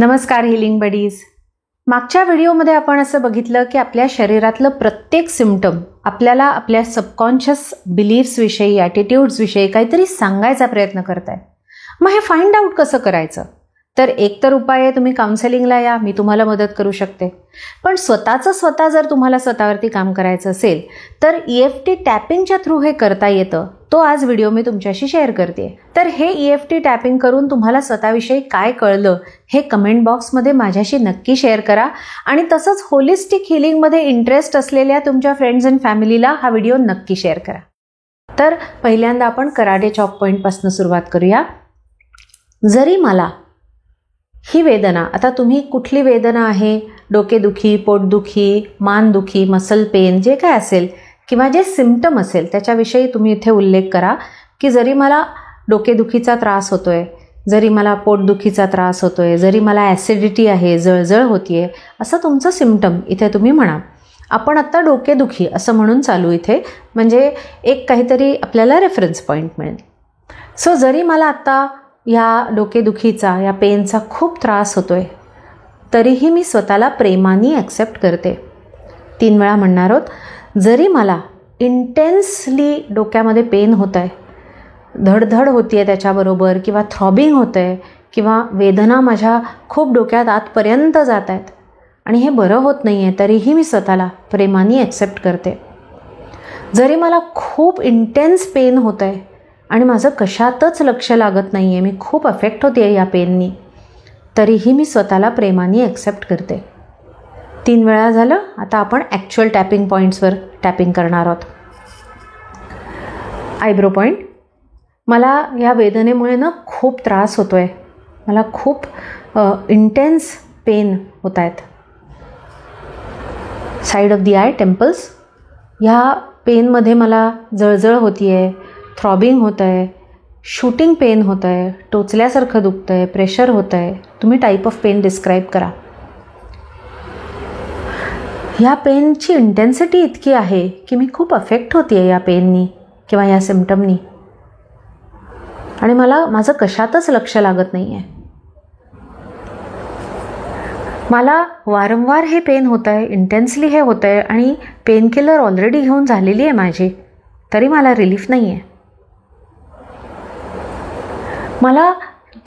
नमस्कार healing buddies. मागच्या व्हिडिओमध्ये आपण असं बघितलं की आपल्या शरीरातलं प्रत्येक सिम्पटम आपल्याला आपल्या सबकॉन्शियस बिलीफ्सविषयी, ॲटिट्यूड्सविषयी काहीतरी सांगायचा प्रयत्न करत आहे. मग हे फाइंड आउट कसं करायचं? तर एक तर उपाय आहे, तुम्ही काउन्सिलिंगला या, मी तुम्हाला मदत करू शकते. पण स्वतः जर तुम्हाला स्वतःवरती काम करायचं असेल तर EFT टॅपिंगच्या थ्रू हे करता येतं. तो आज व्हिडिओ मी तुमच्याशी शेअर करते. तर हे EFT टॅपिंग करून तुम्हाला स्वतःविषयी काय कळलं हे कमेंट बॉक्समध्ये माझ्याशी नक्की शेअर करा. आणि तसंच होलिस्टिक हिलिंगमध्ये इंटरेस्ट असलेल्या तुमच्या फ्रेंड्स अँड फॅमिलीला हा व्हिडिओ नक्की शेअर करा. तर पहिल्यांदा आपण कराटे चॉप पॉईंटपासून सुरुवात करूया. जरी मला ही वेदना, आता तुम्ही कुठली वेदना आहे, डोकेदुखी, पोटदुखी, मानदुखी, मसल पेन, जे काय असेल किंवा जे सिम्पटम असेल त्याच्याविषयी तुम्ही इथे उल्लेख करा की जरी मला डोकेदुखीचा त्रास होतोय, जरी मला पोटदुखीचा त्रास होतोय, जरी मला ॲसिडिटी आहे, जळजळ होतीये, असं तुमचं सिम्पटम इथे तुम्ही म्हणा. आपण आत्ता डोकेदुखी असं म्हणून चालू इथे, म्हणजे एक काहीतरी आपल्याला रेफरन्स पॉईंट मिळेल. सो जरी मला आत्ता या डोकेदुखीचा, या पेनचा खूप त्रास होतोय, तरीही मी स्वतःला प्रेमाने ॲक्सेप्ट करते. 3 वेळा म्हणणार आहोत. जरी मला इंटेन्सली डोक्यामध्ये पेन होत आहे, धडधड होती आहे त्याच्याबरोबर, किंवा थ्रॉबिंग होतं आहे, किंवा वेदना माझ्या खूप डोक्यात आतपर्यंत जात आहेत आणि हे बरं होत नाही आहे, तरीही मी स्वतःला प्रेमाने ॲक्सेप्ट करते. जरी मला खूप इंटेन्स पेन होत आहे आणि माझं कशातच लक्ष लागत नाही आहे, मी खूप अफेक्ट होते आहे या पेननी, तरीही मी स्वतःला प्रेमाने ॲक्सेप्ट करते. 3 वेळा झालं. आता आपण ॲक्च्युअल टॅपिंग पॉईंट्सवर टॅपिंग करणार आहोत. Eyebrow point. मला या वेदनेमुळे ना खूप त्रास होतो आहे, मला खूप इंटेन्स पेन होत आहेत. Side of the I, temples. ह्या पेनमध्ये मला जळजळ होती आहे, थ्रॉबिंग होतं आहे, शूटिंग पेन होतं आहे, टोचल्यासारखं दुखतं आहे, प्रेशर होतं आहे. तुम्ही टाईप ऑफ पेन डिस्क्राईब करा. ह्या पेनची इंटेन्सिटी इतकी आहे की मी खूप अफेक्ट होते आहे या पेननी किंवा या सिम्पटमनी, आणि माझं कशातच लक्ष लागत नाही आहे. मला वारंवार हे पेन होतं आहे, इंटेन्सली हे होतं आहे, आणि पेनकिलर ऑलरेडी घेऊन झालेली आहे माझी, तरी मला रिलीफ नाही आहे. मला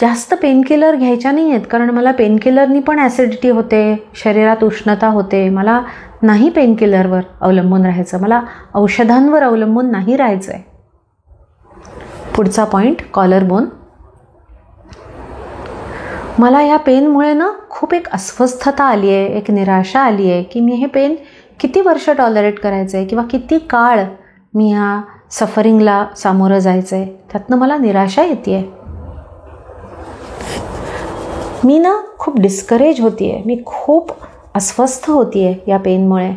जास्त पेनकिलर घ्यायच्या नाही आहेत, कारण मला पेनकिलरनी पण ॲसिडिटी होते, शरीरात उष्णता होते. मला नाही पेनकिलरवर अवलंबून राहायचं, मला औषधांवर अवलंबून नाही राहायचं आहे. पुढचा पॉईंट, कॉलर बोन. मला या पेनमुळे ना खूप एक अस्वस्थता आली आहे, एक निराशा आली आहे की मी हे पेन किती वर्ष टॉलरेट करायचं आहे किंवा किती काळ मी ह्या सफरिंगला सामोरं जायचं आहे. त्यातनं मला निराशा येते आहे. मी ना खूप डिस्करेज होती आहे, मी खूप अस्वस्थ होती आहे या पेनमुळे,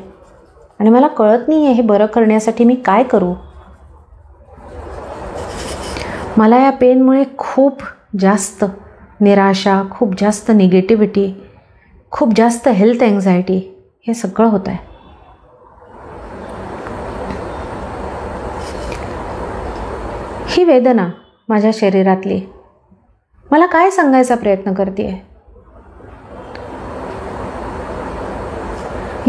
आणि मला कळत नाही आहे हे बरं करण्यासाठी मी काय करू. मला या पेनमुळे खूप जास्त निराशा, खूप जास्त निगेटिव्हिटी, खूप जास्त हेल्थ अँझायटी, हे सगळं होत आहे. ही वेदना माझ्या शरीरातली मला काय सांगायचा प्रयत्न करते आहे?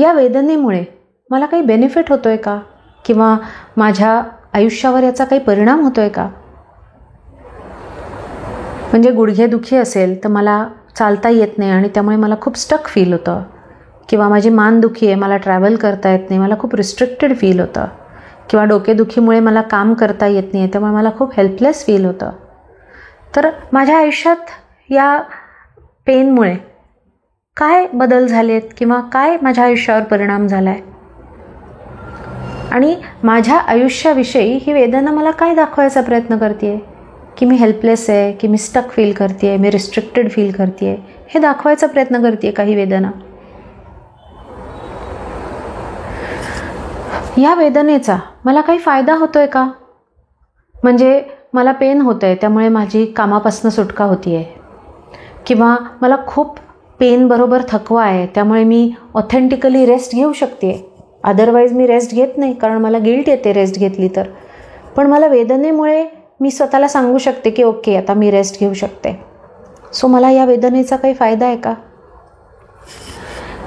या वेदनेमुळे मला काही बेनिफिट होतो आहे का, किंवा माझ्या आयुष्यावर याचा काही परिणाम होतो आहे का? म्हणजे गुडघेदुखी असेल तर मला चालता येत नाही आणि त्यामुळे मला खूप स्टक फील होतं, किंवा माझी मानदुखी आहे, मला ट्रॅव्हल करता येत नाही, मला खूप रिस्ट्रिक्टेड फील होतं, किंवा डोकेदुखीमुळे मला काम करता येत नाही त्यामुळे मला खूप हेल्पलेस फील होतं. तर माझ्या आयुष्यात या पेनमुळे काय बदल झालेत, किंवा काय माझ्या आयुष्यावर परिणाम झाला आहे, आणि माझ्या आयुष्याविषयी ही वेदना मला काय दाखवायचा प्रयत्न करते आहे? की मी हेल्पलेस आहे, की मी स्टक फील करते आहे, मी रिस्ट्रिक्टेड फील करते आहे, हे दाखवायचा प्रयत्न करते आहे काही वेदना. या वेदनेचा मला काही फायदा होतो आहे का? म्हणजे मला पेन होतं आहे त्यामुळे माझी कामापासून सुटका होती आहे, किंवा मला खूप पेनबरोबर थकवा आहे त्यामुळे मी ऑथेंटिकली रेस्ट घेऊ शकते. अदरवाईज मी रेस्ट घेत नाही, कारण मला गिल्ट येते रेस्ट घेतली तर. पण मला वेदनेमुळे मी स्वतःला सांगू शकते की ओके, आता मी रेस्ट घेऊ शकते. सो मला या वेदनेचा काही फायदा आहे का?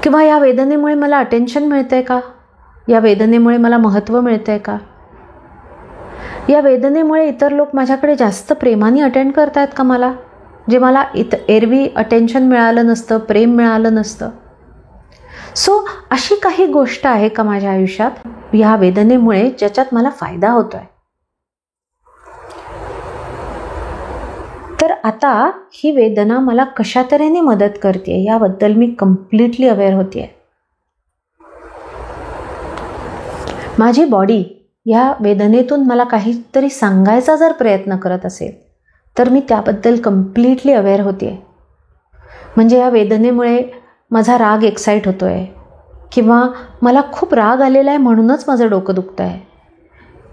किंवा या वेदनेमुळे मला अटेन्शन मिळतं आहे का? या वेदनेमुळे मला महत्त्व मिळतं आहे का? या वेदनेमुळे इतर लोक माझ्याकडे जास्त प्रेमाने अटेंड करत आहेत का मला, जे मला एरवी अटेन्शन मिळालं नसतं, प्रेम मिळालं नसतं? सो अशी काही गोष्ट आहे का माझ्या आयुष्यात ह्या वेदनेमुळे ज्याच्यात मला फायदा होतो आहे? तर आता ही वेदना मला कशा तऱ्हेने मदत करते याबद्दल मी कम्प्लिटली अवेअर होते आहे. माझी बॉडी या वेदनेतून मला काहीतरी सांगायचा जर प्रयत्न करत असेल तर मी त्याबद्दल कम्प्लिटली अवेअर होते आहे. म्हणजे या वेदनेमुळे माझा राग एक्साईट होतो आहे, किंवा मला खूप राग आलेला आहे म्हणूनच माझं डोकं दुखतं आहे,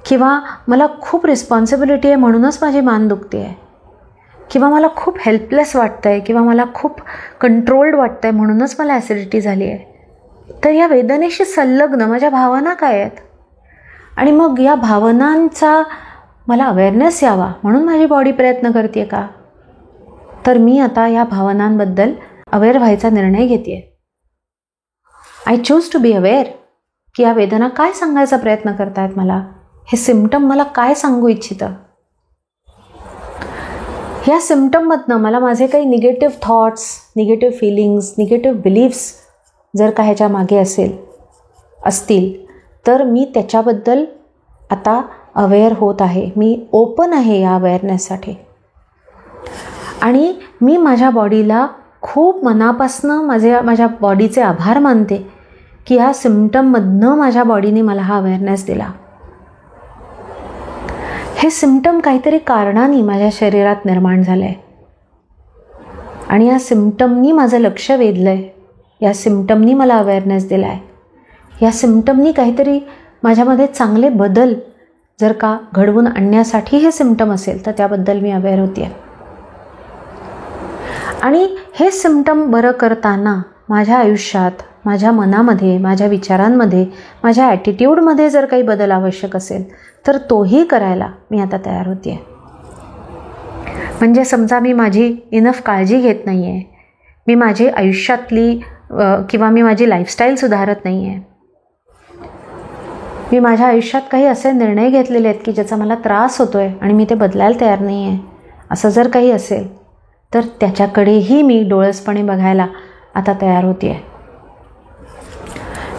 किंवा मला खूप रिस्पॉन्सिबिलिटी आहे म्हणूनच माझी मान दुखते आहे, किंवा मला खूप हेल्पलेस वाटतं आहे, किंवा मला खूप कंट्रोल्ड वाटतं आहे म्हणूनच मला ॲसिडिटी झाली आहे. तर या वेदनेशी संलग्न माझ्या भावना काय आहेत, आणि मग या भावनांचा मला अवेअरनेस यावा म्हणून माझी बॉडी प्रयत्न करते का? तर मी आता या भावनांबद्दल अवेअर व्हायचा निर्णय घेते आहे. I choose to be aware की या वेदना काय सांगायचा प्रयत्न करतायत मला, हे सिम्पटम मला काय सांगू इच्छितं. ह्या सिम्पटममधनं मला माझे काही negative thoughts, negative feelings, negative beliefs जर का ह्याच्या मागे असतील तर मी त्याच्याबद्दल आता अवेअर होत आहे. मी ओपन आहे या अवेअरनेससाठी, आणि मी माझ्या बॉडीला खूप मनापासनं माझ्या बॉडीचे आभार मानते की ह्या सिम्पटममधनं माझ्या बॉडीने मला हा अवेअरनेस दिला. हे सिम्पटम काहीतरी कारणाने माझ्या शरीरात निर्माण झालं आहे, आणि या सिम्पटमनी माझं लक्ष वेधलं आहे, या सिम्पटमनी मला अवेअरनेस दिला आहे, या सिम्पटमनी काहीतरी माझ्यामध्ये चांगले बदल जर का घडवून आणण्यासाठी हे सिम्पटम असेल तर त्याबद्दल मी अवेअर होते आहे. आणि हे सिम्पटम बरं करताना माझ्या आयुष्यात, माझ्या मनामध्ये, माझ्या विचारांमध्ये, माझ्या ॲटिट्यूडमध्ये जर काही बदल आवश्यक असेल तर तोही करायला मी आता तयार होते आहे. म्हणजे समजा मी माझी इनफ काळजी घेत नाही आहे, मी माझी आयुष्यातली किंवा मी माझी लाईफस्टाईल सुधारत नाही आहे, मी माझ्या आयुष्यात काही असे निर्णय घेतलेले आहेत की ज्याचा मला त्रास होतो आहे आणि मी ते बदलायला तयार नाही आहे, असं जर काही असेल तर त्याच्याकडेही मी डोळसपणे बघायला आता तयार होते आहे.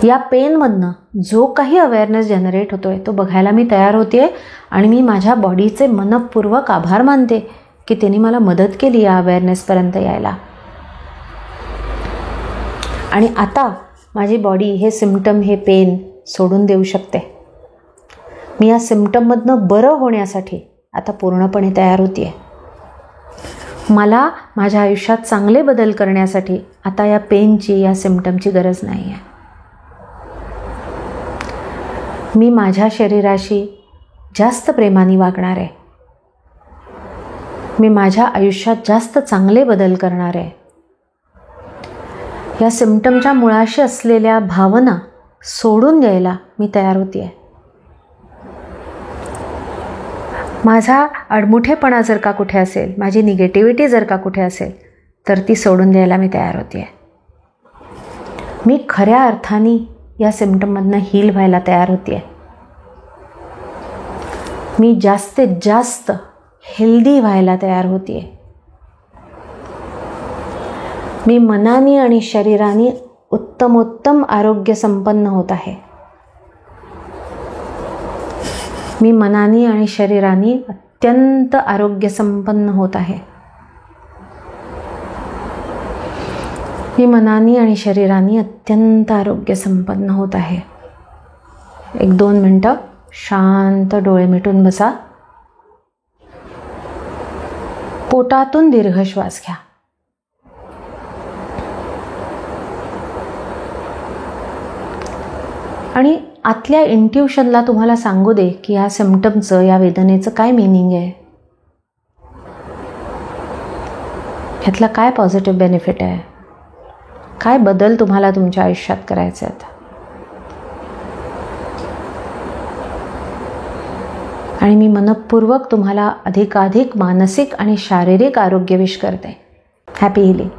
या पेनमधनं जो काही अवेअरनेस जनरेट होतो आहे तो बघायला मी तयार होते आहे, आणि मी माझ्या बॉडीचे मनपूर्वक आभार मानते की त्यांनी मला मदत केली या अवेअरनेसपर्यंत यायला. आणि आता माझी बॉडी हे सिम्पटम, हे पेन सोडून देऊ शकते. मी या सिम्पटममधनं बरं होण्यासाठी आता पूर्णपणे तयार होते आहे. मला माझ्या आयुष्यात चांगले बदल करण्यासाठी आता या पेनची, या सिम्पटमची गरज नाही आहे. मी माझ्या शरीराशी जास्त प्रेमाने वागणार आहे. मी माझ्या आयुष्यात जास्त चांगले बदल करणार आहे. या सिम्पटमच्या मुळाशी असलेल्या भावना सोडून द्यायला मी तयार होते आहे. माझा अडमुठेपणा जर का कुठे असेल, माझी निगेटिव्हिटी जर का कुठे असेल तर ती सोडून द्यायला मी तयार होते आहे. मी खऱ्या अर्थाने या सिम्पटममधनं हील व्हायला तयार होते आहे. मी जास्तीत जास्त हेल्दी व्हायला तयार होते आहे. मी मनाने आणि शरीराने उत्तमोत्तम आरोग्य संपन्न होत आहे. मी मनाने आणि शरीराने अत्यंत आरोग्य संपन्न होत आहे. मी मनाने आणि शरीराने अत्यंत आरोग्य संपन्न होत आहे. 1-2 मिनटं शांत डोळे मिटून बसा. पोटातून दीर्घ श्वास घ्या. आणि आतल्या इंट्युशनला तुम्हाला सांगू दे की या सिम्पटमचं, या वेदनेचं काय मीनिंग आहे, ह्यातला काय पॉझिटिव्ह बेनिफिट आहे, काय बदल तुम्हाला तुमच्या आयुष्यात करायचे आहेत. आणि मी मनपूर्वक तुम्हाला अधिकाधिक मानसिक आणि शारीरिक आरोग्य विश करते. Happy healing.